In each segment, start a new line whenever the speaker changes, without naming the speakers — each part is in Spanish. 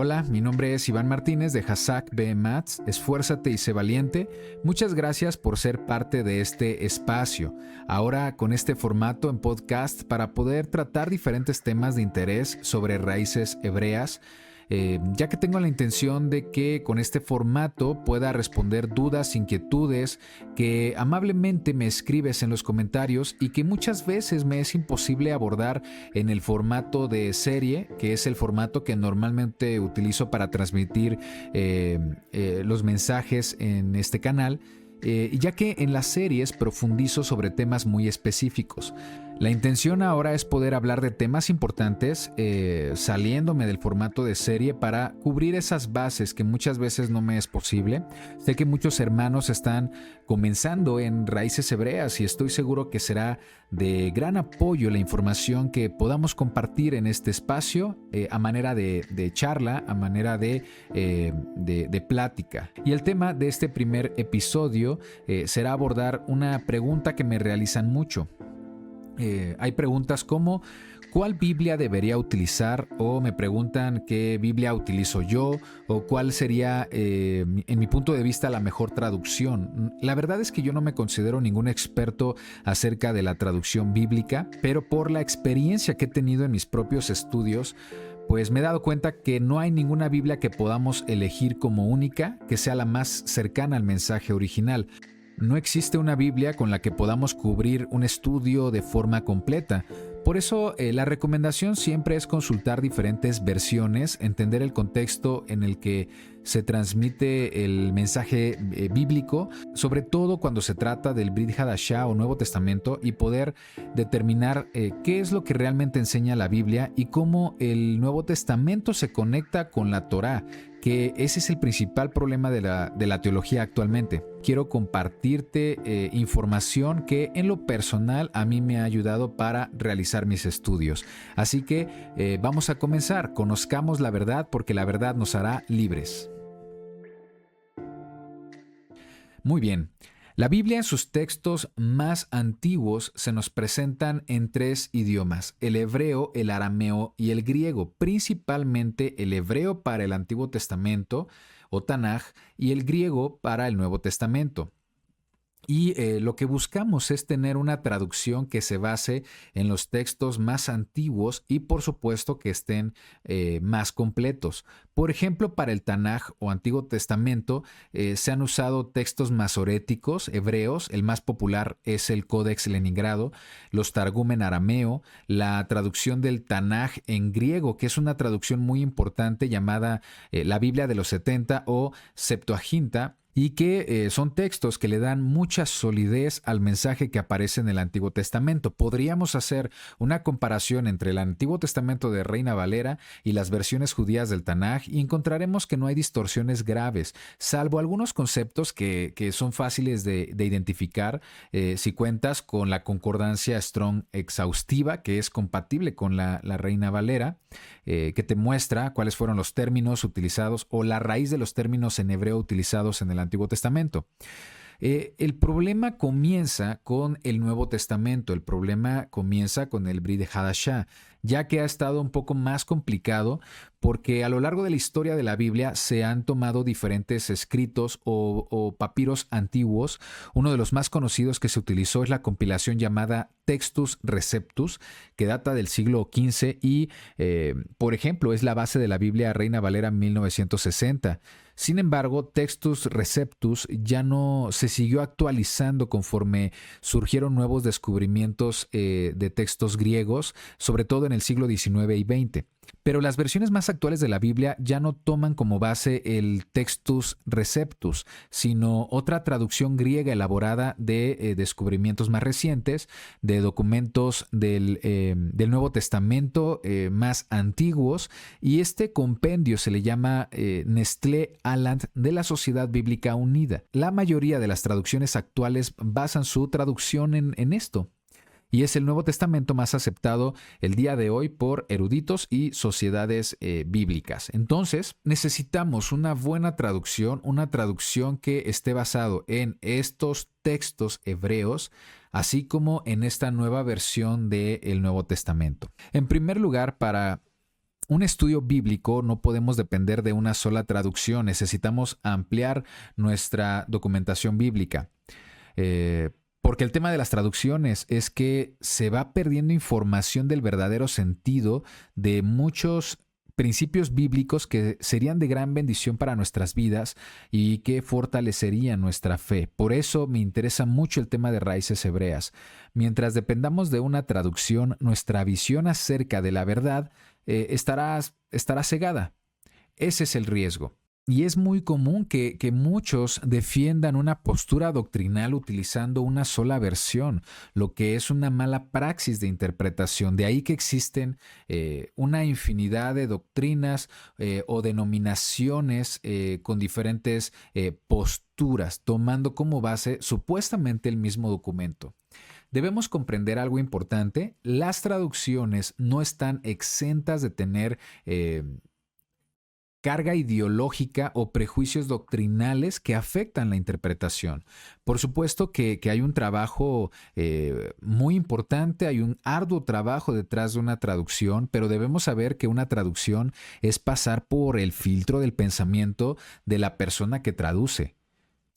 Hola, mi nombre es Iván Martínez de Hashtag BMATS, Esfuérzate y sé valiente. Muchas gracias por ser parte de este espacio. Ahora con este formato en podcast para poder tratar diferentes temas de interés sobre raíces hebreas, ya que tengo la intención de que con este formato pueda responder dudas, inquietudes que amablemente me escribes en los comentarios y que muchas veces me es imposible abordar en el formato de serie, que es el formato que normalmente utilizo para transmitir los mensajes en este canal, ya que en las series profundizo sobre temas muy específicos. La intención ahora es poder hablar de temas importantes saliéndome del formato de serie para cubrir esas bases que muchas veces no me es posible. Sé que muchos hermanos están comenzando en raíces hebreas y estoy seguro que será de gran apoyo la información que podamos compartir en este espacio a manera de charla, a manera de plática. Y el tema de este primer episodio será abordar una pregunta que me realizan mucho. Hay preguntas como ¿cuál Biblia debería utilizar? O me preguntan qué Biblia utilizo yo o cuál sería, en mi punto de vista, la mejor traducción. La verdad es que yo no me considero ningún experto acerca de la traducción bíblica, pero por la experiencia que he tenido en mis propios estudios, pues me he dado cuenta que no hay ninguna Biblia que podamos elegir como única que sea la más cercana al mensaje original. No existe una Biblia con la que podamos cubrir un estudio de forma completa. Por eso, la recomendación siempre es consultar diferentes versiones, entender el contexto en el que se transmite el mensaje bíblico, sobre todo cuando se trata del Brit Hadashah o Nuevo Testamento, y poder determinar qué es lo que realmente enseña la Biblia y cómo el Nuevo Testamento se conecta con la Torá, que ese es el principal problema de la teología actualmente. Quiero compartirte información que en lo personal a mí me ha ayudado para realizar mis estudios. Así que vamos a comenzar. Conozcamos la verdad porque la verdad nos hará libres. Muy bien. La Biblia en sus textos más antiguos se nos presentan en tres idiomas, el hebreo, el arameo y el griego, principalmente el hebreo para el Antiguo Testamento o Tanaj y el griego para el Nuevo Testamento. Y lo que buscamos es tener una traducción que se base en los textos más antiguos y por supuesto que estén más completos. Por ejemplo, para el Tanaj o Antiguo Testamento se han usado textos masoréticos hebreos, el más popular es el Códex Leningrado, los Targum en arameo, la traducción del Tanaj en griego, que es una traducción muy importante llamada la Biblia de los 70 o Septuaginta, y que son textos que le dan mucha solidez al mensaje que aparece en el Antiguo Testamento. Podríamos hacer una comparación entre el Antiguo Testamento de Reina Valera y las versiones judías del Tanaj y encontraremos que no hay distorsiones graves, salvo algunos conceptos que son fáciles de identificar si cuentas con la concordancia Strong exhaustiva, que es compatible con la Reina Valera, que te muestra cuáles fueron los términos utilizados o la raíz de los términos en hebreo utilizados en el Antiguo Testamento. El problema comienza con el Nuevo Testamento, el problema comienza con el Brit Hadashah, ya que ha estado un poco más complicado porque a lo largo de la historia de la Biblia se han tomado diferentes escritos o papiros antiguos. Uno de los más conocidos que se utilizó es la compilación llamada Textus Receptus, que data del siglo XV y, por ejemplo, es la base de la Biblia Reina Valera 1960. Sin embargo, Textus Receptus ya no se siguió actualizando conforme surgieron nuevos descubrimientos de textos griegos, sobre todo en el siglo XIX y XX. Pero las versiones más actuales de la Biblia ya no toman como base el Textus Receptus, sino otra traducción griega elaborada de descubrimientos más recientes, de documentos del Nuevo Testamento más antiguos, y este compendio se le llama Nestlé Aland de la Sociedad Bíblica Unida. La mayoría de las traducciones actuales basan su traducción en esto. Y es el Nuevo Testamento más aceptado el día de hoy por eruditos y sociedades bíblicas. Entonces, necesitamos una buena traducción, una traducción que esté basado en estos textos hebreos, así como en esta nueva versión del Nuevo Testamento. En primer lugar, para un estudio bíblico no podemos depender de una sola traducción, necesitamos ampliar nuestra documentación bíblica. Porque el tema de las traducciones es que se va perdiendo información del verdadero sentido de muchos principios bíblicos que serían de gran bendición para nuestras vidas y que fortalecerían nuestra fe. Por eso me interesa mucho el tema de raíces hebreas. Mientras dependamos de una traducción, nuestra visión acerca de la verdad estará cegada. Ese es el riesgo. Y es muy común que muchos defiendan una postura doctrinal utilizando una sola versión, lo que es una mala praxis de interpretación. De ahí que existen una infinidad de doctrinas o denominaciones con diferentes posturas, tomando como base supuestamente el mismo documento. Debemos comprender algo importante: las traducciones no están exentas de tener carga ideológica o prejuicios doctrinales que afectan la interpretación. Por supuesto que hay un trabajo muy importante, hay un arduo trabajo detrás de una traducción, pero debemos saber que una traducción es pasar por el filtro del pensamiento de la persona que traduce.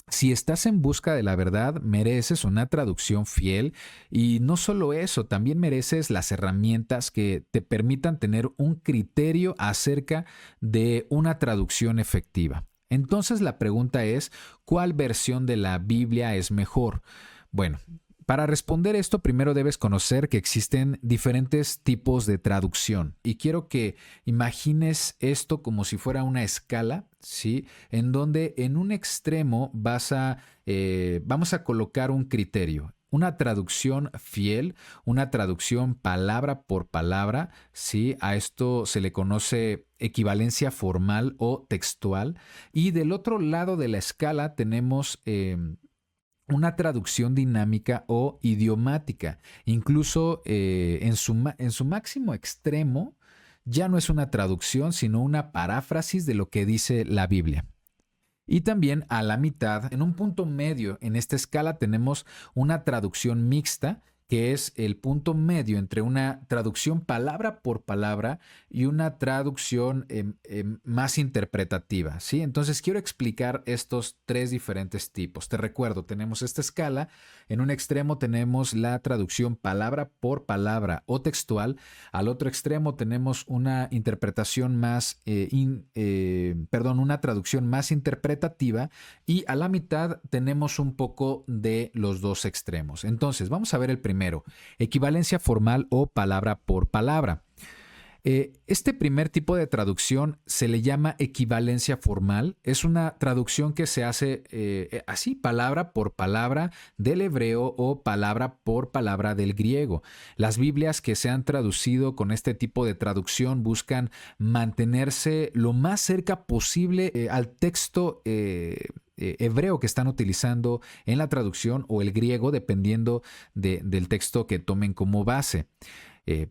Si estás en busca de la verdad, mereces una traducción fiel, y no solo eso, también mereces las herramientas que te permitan tener un criterio acerca de una traducción efectiva. Entonces la pregunta es, ¿cuál versión de la Biblia es mejor? Bueno, para responder esto, primero debes conocer que existen diferentes tipos de traducción, y quiero que imagines esto como si fuera una escala, ¿sí? En donde en un extremo vamos a colocar un criterio, una traducción fiel, una traducción palabra por palabra, ¿sí? A esto se le conoce equivalencia formal o textual, y del otro lado de la escala tenemos una traducción dinámica o idiomática. Incluso en su máximo extremo, ya no es una traducción, sino una paráfrasis de lo que dice la Biblia. Y también a la mitad, en un punto medio en esta escala, tenemos una traducción mixta, que es el punto medio entre una traducción palabra por palabra y una traducción más interpretativa, ¿sí? Entonces quiero explicar estos tres diferentes tipos. Te recuerdo, tenemos esta escala. En un extremo tenemos la traducción palabra por palabra o textual. Al otro extremo tenemos una interpretación una traducción más interpretativa, y a la mitad tenemos un poco de los dos extremos. Entonces, vamos a ver el primero. Equivalencia formal o palabra por palabra. Este primer tipo de traducción se le llama equivalencia formal. Es una traducción que se hace así, palabra por palabra del hebreo o palabra por palabra del griego. Las Biblias que se han traducido con este tipo de traducción buscan mantenerse lo más cerca posible al texto hebreo que están utilizando en la traducción, o el griego, dependiendo del texto que tomen como base.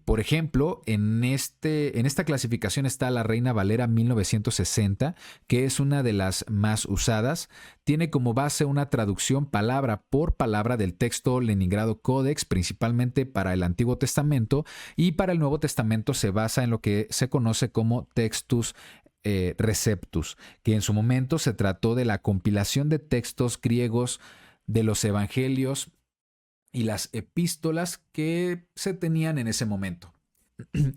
Por ejemplo, en esta clasificación está la Reina Valera 1960, que es una de las más usadas. Tiene como base una traducción palabra por palabra del texto Leningrado Codex, principalmente para el Antiguo Testamento, y para el Nuevo Testamento se basa en lo que se conoce como Textus Receptus, que en su momento se trató de la compilación de textos griegos de los evangelios y las epístolas que se tenían en ese momento.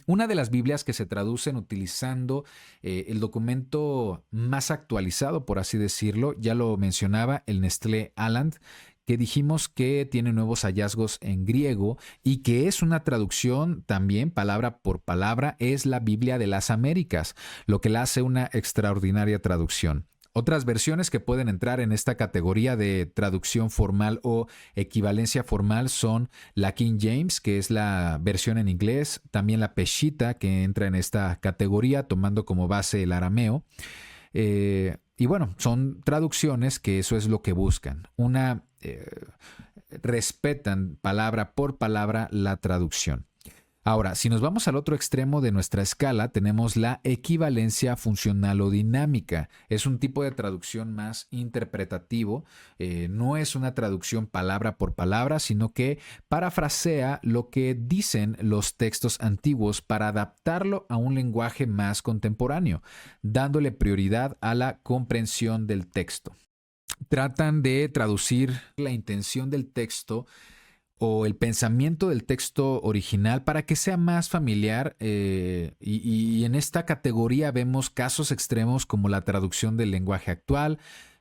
Una de las Biblias que se traducen utilizando el documento más actualizado, por así decirlo, ya lo mencionaba, el Nestlé Aland, que dijimos que tiene nuevos hallazgos en griego y que es una traducción también palabra por palabra, es la Biblia de las Américas, lo que la hace una extraordinaria traducción. Otras versiones que pueden entrar en esta categoría de traducción formal o equivalencia formal son la King James, que es la versión en inglés, también la Peshitta, que entra en esta categoría tomando como base el arameo. Y bueno, son traducciones que eso es lo que buscan. Respetan palabra por palabra la traducción. Ahora, si nos vamos al otro extremo de nuestra escala, tenemos la equivalencia funcional o dinámica. Es un tipo de traducción más interpretativo. No es una traducción palabra por palabra, sino que parafrasea lo que dicen los textos antiguos para adaptarlo a un lenguaje más contemporáneo, dándole prioridad a la comprensión del texto. Tratan de traducir la intención del texto o el pensamiento del texto original para que sea más familiar, y en esta categoría vemos casos extremos como la traducción del lenguaje actual,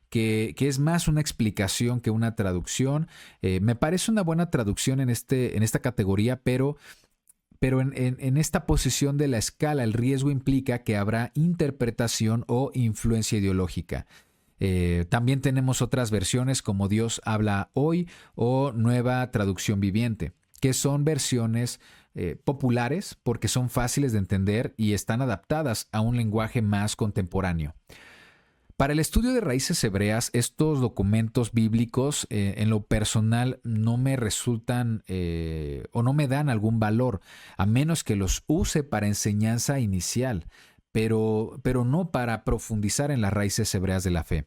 que es más una explicación que una traducción. Me parece una buena traducción en esta categoría, pero en esta posición de la escala el riesgo implica que habrá interpretación o influencia ideológica. También tenemos otras versiones como Dios habla hoy o Nueva Traducción Viviente, que son versiones populares porque son fáciles de entender y están adaptadas a un lenguaje más contemporáneo. Para el estudio de raíces hebreas, estos documentos bíblicos en lo personal no me resultan o no me dan algún valor, a menos que los use para enseñanza inicial, pero no para profundizar en las raíces hebreas de la fe.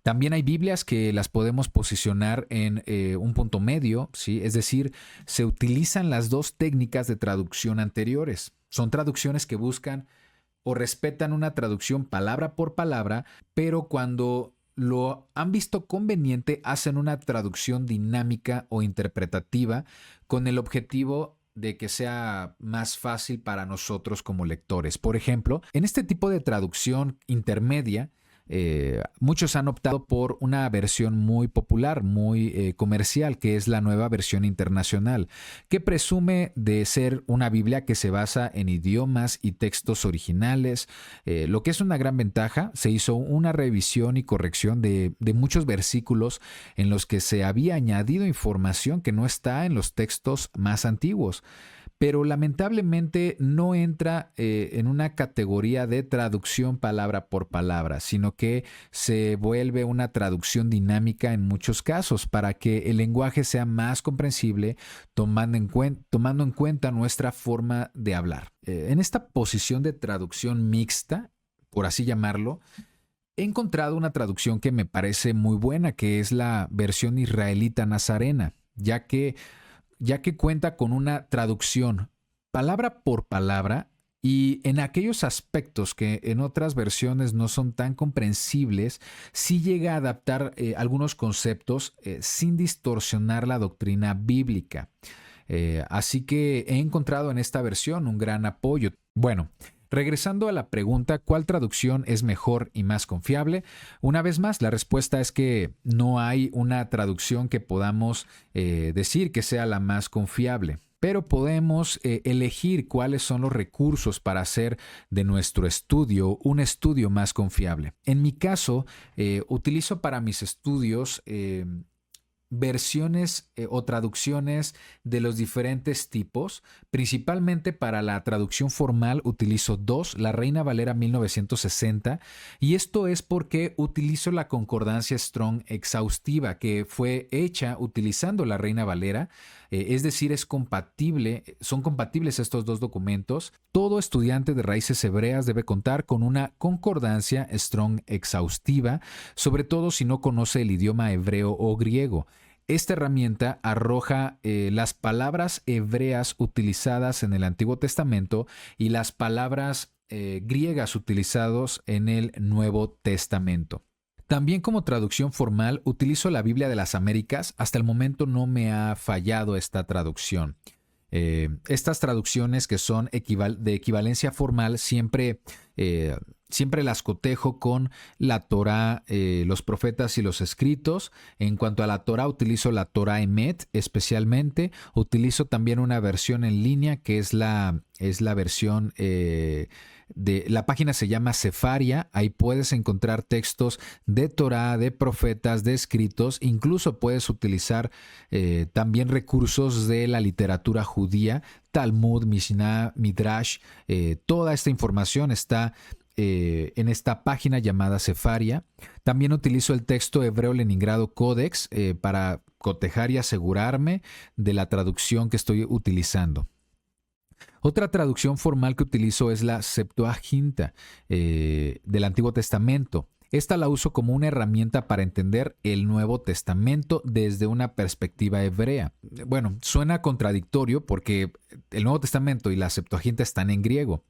También hay Biblias que las podemos posicionar en un punto medio, ¿sí? Es decir, se utilizan las dos técnicas de traducción anteriores. Son traducciones que buscan o respetan una traducción palabra por palabra, pero cuando lo han visto conveniente hacen una traducción dinámica o interpretativa con el objetivo de que sea más fácil para nosotros como lectores. Por ejemplo, en este tipo de traducción intermedia, muchos han optado por una versión muy popular, muy comercial, que es la Nueva Versión Internacional, que presume de ser una Biblia que se basa en idiomas y textos originales, lo que es una gran ventaja. Se hizo una revisión y corrección de muchos versículos en los que se había añadido información que no está en los textos más antiguos, pero lamentablemente no entra en una categoría de traducción palabra por palabra, sino que se vuelve una traducción dinámica en muchos casos para que el lenguaje sea más comprensible, tomando en cuenta nuestra forma de hablar. En esta posición de traducción mixta, por así llamarlo, he encontrado una traducción que me parece muy buena, que es la versión israelita nazarena, ya que cuenta con una traducción palabra por palabra y en aquellos aspectos que en otras versiones no son tan comprensibles, sí llega a adaptar algunos conceptos sin distorsionar la doctrina bíblica. Así que he encontrado en esta versión un gran apoyo. Bueno, regresando a la pregunta, ¿cuál traducción es mejor y más confiable? Una vez más, la respuesta es que no hay una traducción que podamos decir que sea la más confiable, pero podemos elegir cuáles son los recursos para hacer de nuestro estudio un estudio más confiable. En mi caso, utilizo para mis estudios versiones o traducciones de los diferentes tipos. Principalmente para la traducción formal utilizo dos, la Reina Valera 1960, y esto es porque utilizo la concordancia Strong exhaustiva que fue hecha utilizando la Reina Valera, es decir, son compatibles estos dos documentos. Todo estudiante de raíces hebreas debe contar con una concordancia Strong exhaustiva, sobre todo si no conoce el idioma hebreo o griego. Esta herramienta arroja las palabras hebreas utilizadas en el Antiguo Testamento y las palabras griegas utilizadas en el Nuevo Testamento. También como traducción formal utilizo la Biblia de las Américas. Hasta el momento no me ha fallado esta traducción. Estas traducciones que son de equivalencia formal siempre las cotejo con la Torá, los profetas y los escritos. En cuanto a la Torá, utilizo la Torá Emet especialmente. Utilizo también una versión en línea que es la versión la página se llama Sefaria. Ahí puedes encontrar textos de Torá, de profetas, de escritos. Incluso puedes utilizar también recursos de la literatura judía, Talmud, Mishnah, Midrash. Toda esta información está en esta página llamada Sefaria. También utilizo el texto hebreo Leningrado Codex para cotejar y asegurarme de la traducción que estoy utilizando. Otra traducción formal que utilizo es la Septuaginta del Antiguo Testamento. Esta la uso como una herramienta para entender el Nuevo Testamento desde una perspectiva hebrea. Bueno, suena contradictorio porque el Nuevo Testamento y la Septuaginta están en griego.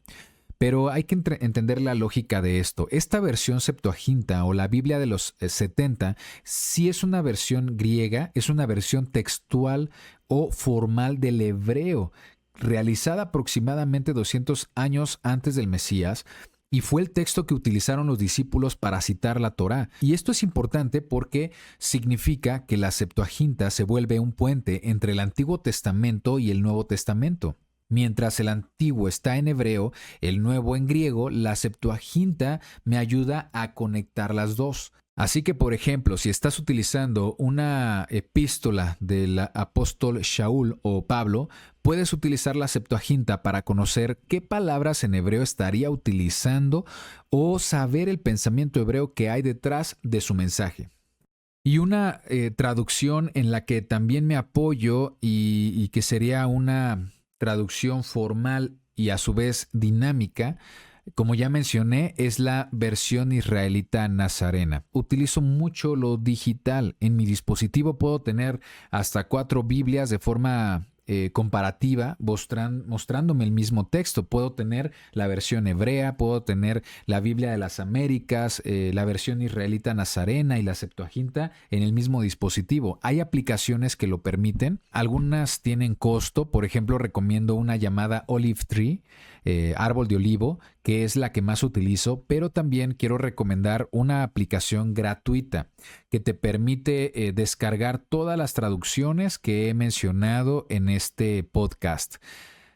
Pero hay que entender la lógica de esto. Esta versión Septuaginta o la Biblia de los 70 sí es una versión griega, es una versión textual o formal del hebreo, realizada aproximadamente 200 años antes del Mesías, y fue el texto que utilizaron los discípulos para citar la Torá. Y esto es importante porque significa que la Septuaginta se vuelve un puente entre el Antiguo Testamento y el Nuevo Testamento. Mientras el antiguo está en hebreo, el nuevo en griego, la Septuaginta me ayuda a conectar las dos. Así que, por ejemplo, si estás utilizando una epístola del apóstol Shaul o Pablo, puedes utilizar la Septuaginta para conocer qué palabras en hebreo estaría utilizando o saber el pensamiento hebreo que hay detrás de su mensaje. Y una traducción en la que también me apoyo y que sería una traducción formal y a su vez dinámica, como ya mencioné, es la versión israelita nazarena. Utilizo mucho lo digital. En mi dispositivo puedo tener hasta 4 Biblias de forma comparativa, mostrándome el mismo texto. Puedo tener la versión hebrea, puedo tener la Biblia de las Américas, la versión israelita nazarena y la Septuaginta en el mismo dispositivo. Hay aplicaciones que lo permiten. Algunas tienen costo. Por ejemplo, recomiendo una llamada Olive Tree, árbol de olivo, que es la que más utilizo, pero también quiero recomendar una aplicación gratuita que te permite descargar todas las traducciones que he mencionado en este podcast.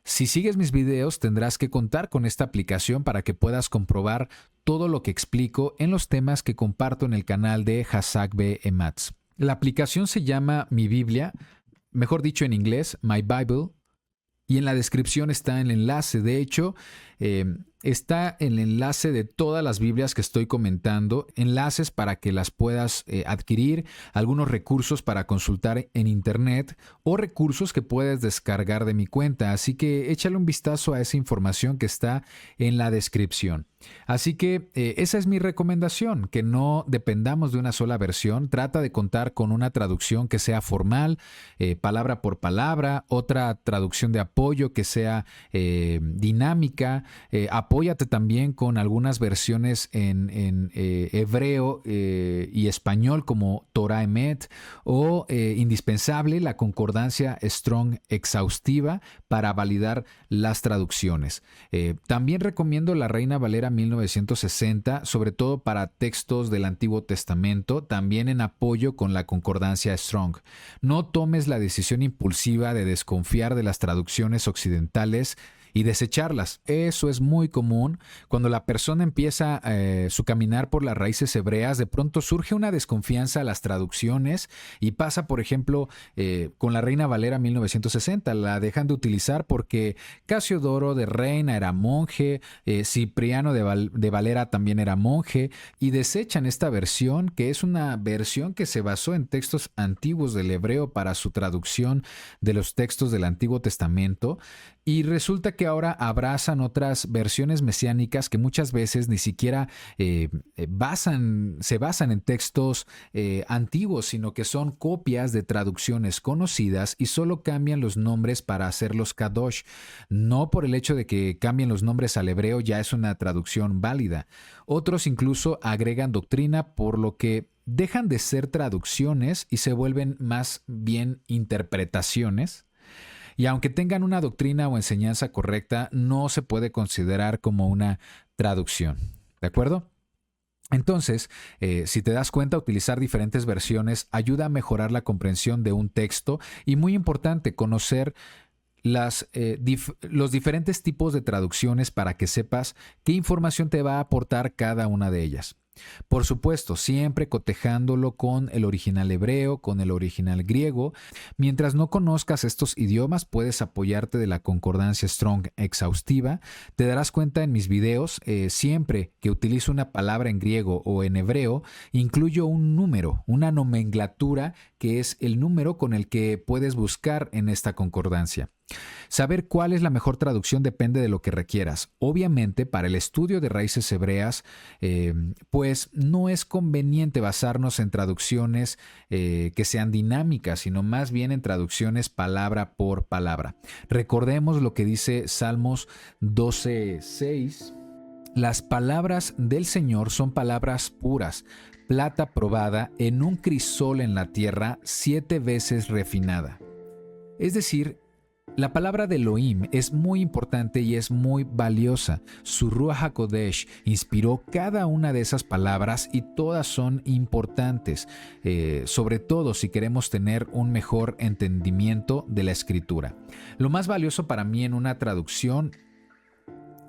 Si sigues mis videos, tendrás que contar con esta aplicación para que puedas comprobar todo lo que explico en los temas que comparto en el canal de Hazak B. Ematz. La aplicación se llama Mi Biblia, mejor dicho en inglés, My Bible, y en la descripción está el enlace. De hecho, está el enlace de todas las Biblias que estoy comentando, enlaces para que las puedas adquirir, algunos recursos para consultar en internet o recursos que puedes descargar de mi cuenta. Así que échale un vistazo a esa información que está en la descripción. Así que esa es mi recomendación, que no dependamos de una sola versión. Trata de contar con una traducción que sea formal, palabra por palabra, otra traducción de apoyo que sea dinámica. Apóyate también con algunas versiones en hebreo y español como Torah Emet o indispensable la concordancia Strong exhaustiva para validar las traducciones. También recomiendo la Reina Valera 1960, sobre todo para textos del Antiguo Testamento, también en apoyo con la concordancia Strong. No tomes la decisión impulsiva de desconfiar de las traducciones occidentales y desecharlas. Eso es muy común. Cuando la persona empieza su caminar por las raíces hebreas, de pronto surge una desconfianza a las traducciones y pasa, por ejemplo, con la Reina Valera 1960. La dejan de utilizar porque Casiodoro de Reina era monje, Cipriano de Valera también era monje, y desechan esta versión, que es una versión que se basó en textos antiguos del hebreo para su traducción de los textos del Antiguo Testamento. Y resulta que ahora abrazan otras versiones mesiánicas que muchas veces ni siquiera se basan en textos antiguos, sino que son copias de traducciones conocidas y solo cambian los nombres para hacerlos kadosh. No por el hecho de que cambien los nombres al hebreo ya es una traducción válida. Otros incluso agregan doctrina, por lo que dejan de ser traducciones y se vuelven más bien interpretaciones. Y aunque tengan una doctrina o enseñanza correcta, no se puede considerar como una traducción. ¿De acuerdo? Entonces, si te das cuenta, utilizar diferentes versiones ayuda a mejorar la comprensión de un texto y, muy importante, conocer los diferentes tipos de traducciones para que sepas qué información te va a aportar cada una de ellas. Por supuesto, siempre cotejándolo con el original hebreo, con el original griego. Mientras no conozcas estos idiomas, puedes apoyarte de la concordancia Strong exhaustiva. Te darás cuenta en mis videos, siempre que utilizo una palabra en griego o en hebreo, incluyo un número, una nomenclatura que es el número con el que puedes buscar en esta concordancia. Saber cuál es la mejor traducción depende de lo que requieras. Obviamente, para el estudio de raíces hebreas, pues no es conveniente basarnos en traducciones que sean dinámicas, sino más bien en traducciones palabra por palabra. Recordemos lo que dice Salmos 12:6. Las palabras del Señor son palabras puras, plata probada en un crisol en la tierra, 7 veces refinada. Es decir, la palabra de Elohim es muy importante y es muy valiosa. Su Ruach HaKodesh inspiró cada una de esas palabras y todas son importantes, sobre todo si queremos tener un mejor entendimiento de la escritura. Lo más valioso para mí en una traducción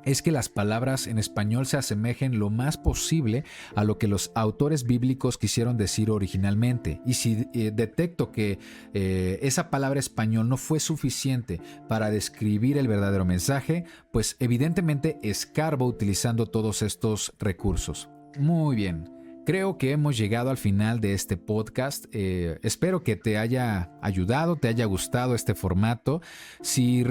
es que las palabras en español se asemejen lo más posible a lo que los autores bíblicos quisieron decir originalmente. Y si detecto que esa palabra español no fue suficiente para describir el verdadero mensaje, pues evidentemente escarbo utilizando todos estos recursos. Muy bien. Creo que hemos llegado al final de este podcast. Espero que te haya ayudado, te haya gustado este formato. Si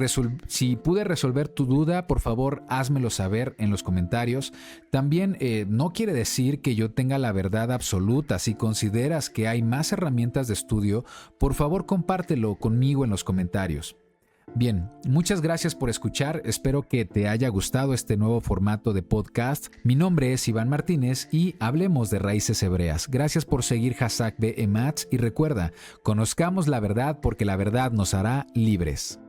pude resolver tu duda, por favor, házmelo saber en los comentarios. También no quiere decir que yo tenga la verdad absoluta. Si consideras que hay más herramientas de estudio, por favor, compártelo conmigo en los comentarios. Bien, muchas gracias por escuchar, espero que te haya gustado este nuevo formato de podcast. Mi nombre es Iván Martínez y hablemos de raíces hebreas. Gracias por seguir #BEMATS y recuerda, conozcamos la verdad porque la verdad nos hará libres.